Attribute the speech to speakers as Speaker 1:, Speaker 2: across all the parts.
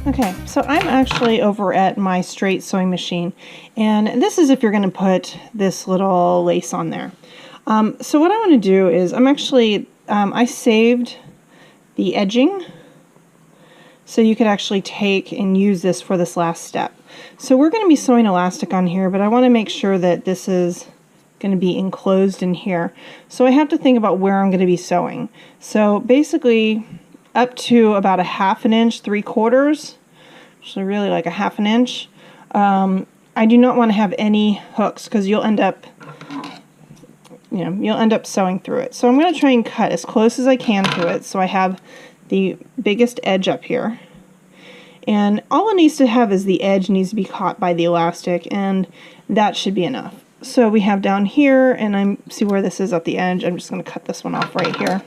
Speaker 1: Okay, so I'm actually over at my straight sewing machine, and this is if you're going to put this little lace on there. So what I want to do is I saved the edging so you could actually take and use this for this last step. So we're going to be sewing elastic on here, but I want to make sure that this is going to be enclosed in here. So I have to think about where I'm going to be sewing. So basically up to about a 1/2 inch, 3/4, actually really like a 1/2 inch. I do not want to have any hooks because you'll end up sewing through it. So I'm going to try and cut as close as I can to it so I have the biggest edge up here. And all it needs to have is the edge needs to be caught by the elastic, and that should be enough. So we have down here, and see where this is at the edge. I'm just going to cut this one off right here.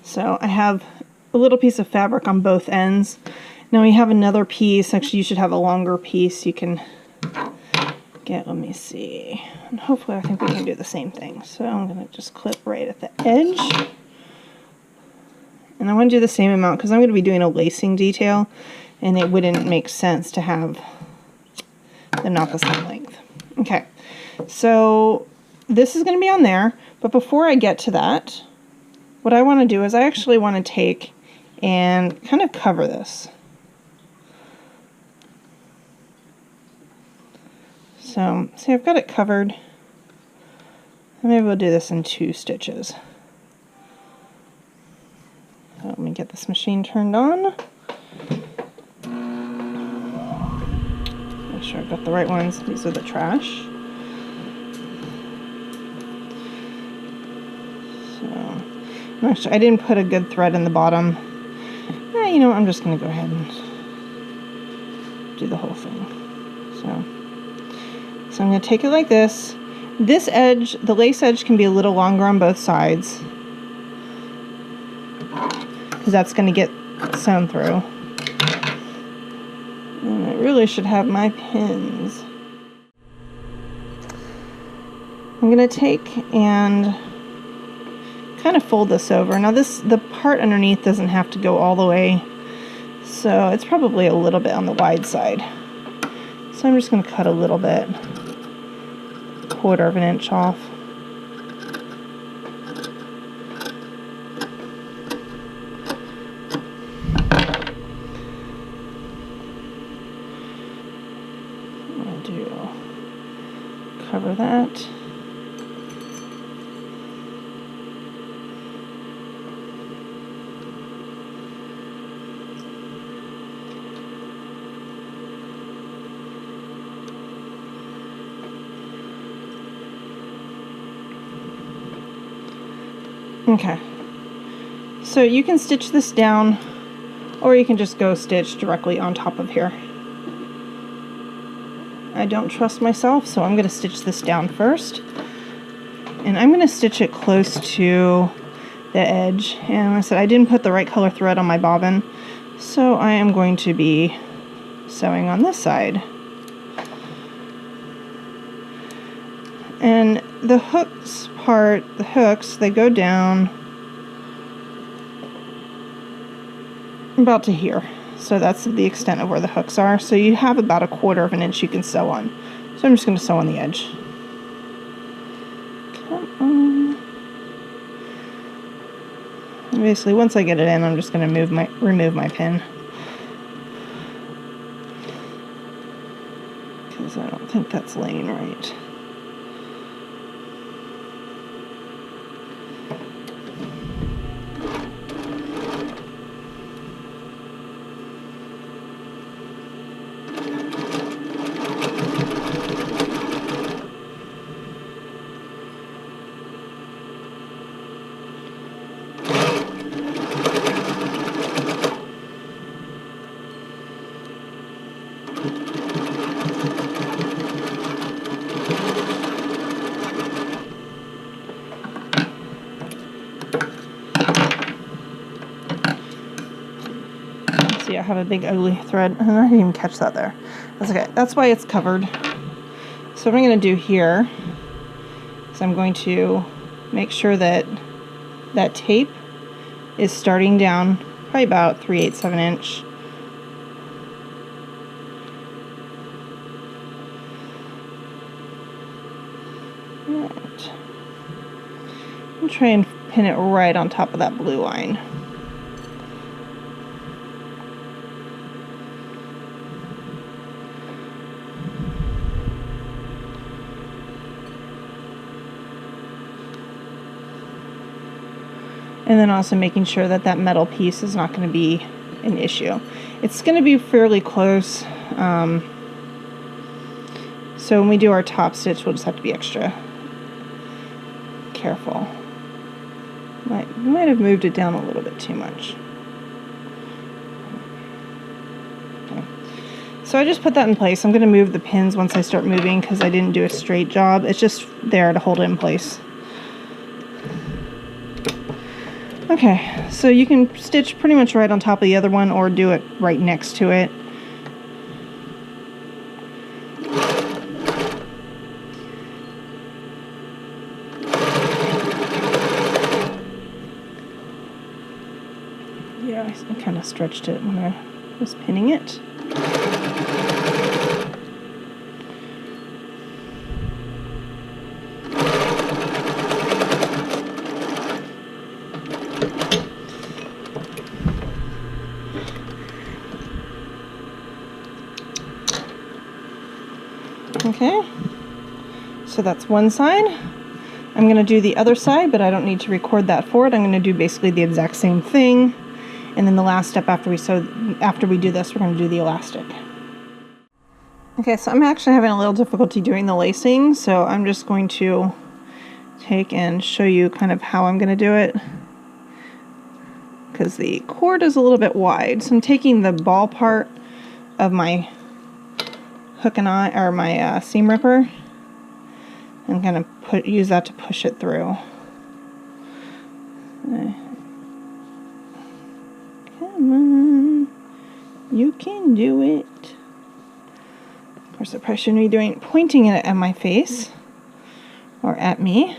Speaker 1: So I have a little piece of fabric on both ends. Now we have another piece. Actually, you should have a longer piece you can get. Let me see. And hopefully I think we can do the same thing. So I'm going to just clip right at the edge. And I want to do the same amount because I'm going to be doing a lacing detail, and it wouldn't make sense to have them not the same length. Okay, so this is going to be on there, but before I get to that, what I want to do is I actually want to take and kind of cover this. So, see, I've got it covered. Maybe we'll do this in 2 stitches. So let me get this machine turned on. Make sure I've got the right ones. These are the trash. So, actually, I didn't put a good thread in the bottom. You know what, I'm just going to go ahead and do the whole thing. So I'm going to take it like this. This edge, the lace edge, can be a little longer on both sides, because that's going to get sewn through. And I really should have my pins. I'm going to take and kind of fold this over. Now the part underneath doesn't have to go all the way, so it's probably a little bit on the wide side. So I'm just going to cut a little bit, 1/4 inch off. Cover that. Okay, so you can stitch this down, or you can just go stitch directly on top of here. I don't trust myself, so I'm going to stitch this down first. And I'm going to stitch it close to the edge. And like I said, I didn't put the right color thread on my bobbin, so I am going to be sewing on this side. And the hooks part, they go down about to here. So that's the extent of where the hooks are. So you have about 1/4 inch you can sew on. So I'm just going to sew on the edge. Come on. And basically, once I get it in, I'm just going to remove my pin, because I don't think that's laying right. See, I have a big ugly thread, and I didn't even catch that there. That's okay. That's why it's covered. So what I'm going to do here is I'm going to make sure that that tape is starting down probably about 3/8 of an inch. Right. And try and pin it right on top of that blue line. And then also making sure that that metal piece is not going to be an issue. It's going to be fairly close. So when we do our top stitch, we'll just have to be extra careful. Might have moved it down a little bit too much. Okay. So I just put that in place. I'm going to move the pins once I start moving because I didn't do a straight job. It's just there to hold it in place. Okay, so you can stitch pretty much right on top of the other one or do it right next to it. Yeah, I kind of stretched it when I was pinning it. Okay, so that's one side. I'm going to do the other side, but I don't need to record that for it. I'm going to do basically the exact same thing. And then the last step after we do this, we're going to do the elastic. Okay, so I'm actually having a little difficulty doing the lacing, so I'm just going to take and show you kind of how I'm going to do it, because the cord is a little bit wide. So I'm taking the ball part of my hook and eye, or my seam ripper, and kind of use that to push it through. Come on, you can do it. Of course, I probably shouldn't be pointing it at my face or at me.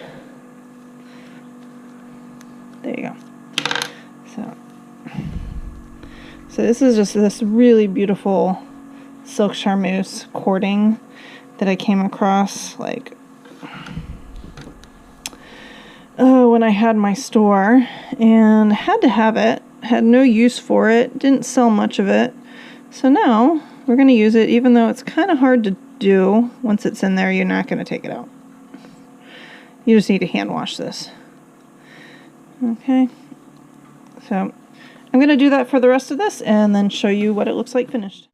Speaker 1: There you go. So this is just this really beautiful silk charmeuse cording that I came across when I had my store, and had to have it. Had no use for it, didn't sell much of it. So now we're going to use it, even though it's kind of hard to do. Once it's in there, you're not going to take it out. You just need to hand wash this. Okay, so I'm going to do that for the rest of this and then show you what it looks like finished.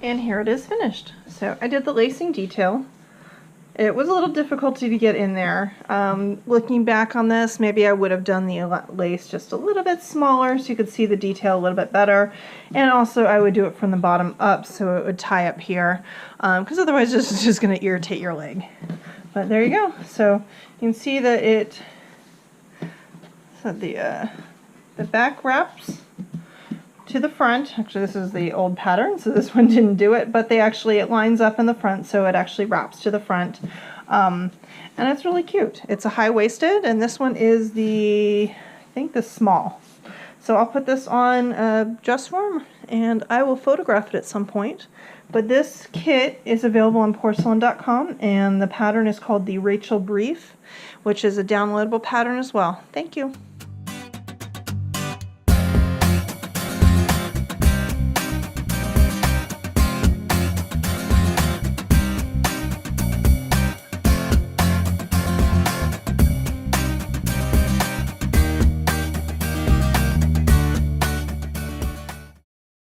Speaker 1: And here it is finished. So I did the lacing detail. It was a little difficulty to get in there. Looking back on this, maybe I would have done the lace just a little bit smaller so you could see the detail a little bit better. And also I would do it from the bottom up so it would tie up here, because otherwise it's just going to irritate your leg. But there you go. So you can see that the back wraps to the front. Actually, this is the old pattern, so this one didn't do it, but it lines up in the front, so it actually wraps to the front. And it's really cute. It's a high-waisted, and this one is I think the small. So I'll put this on a dress form, and I will photograph it at some point. But this kit is available on Porcelynne.com, and the pattern is called the Rachel Brief, which is a downloadable pattern as well. Thank you.